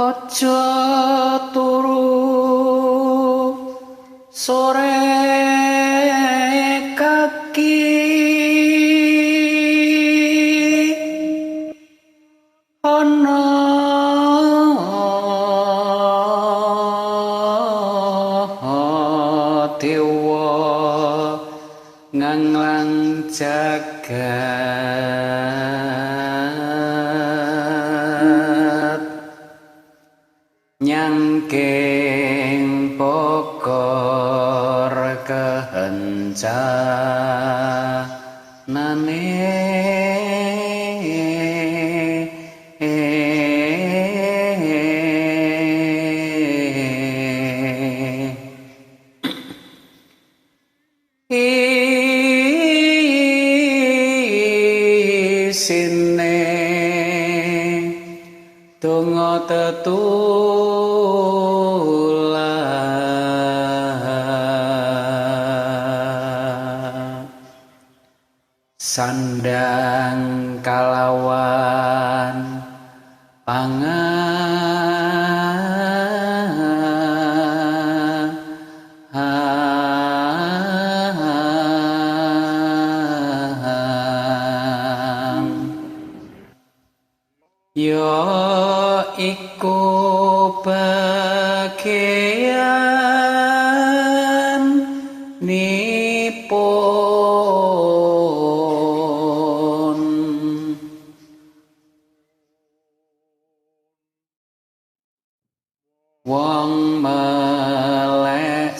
Aja turu sore kaki ana dewa nganglang jagat nyangking pokor kehencanane isine donga tetulah sandang kalawan ya iku bagian nipun wong melek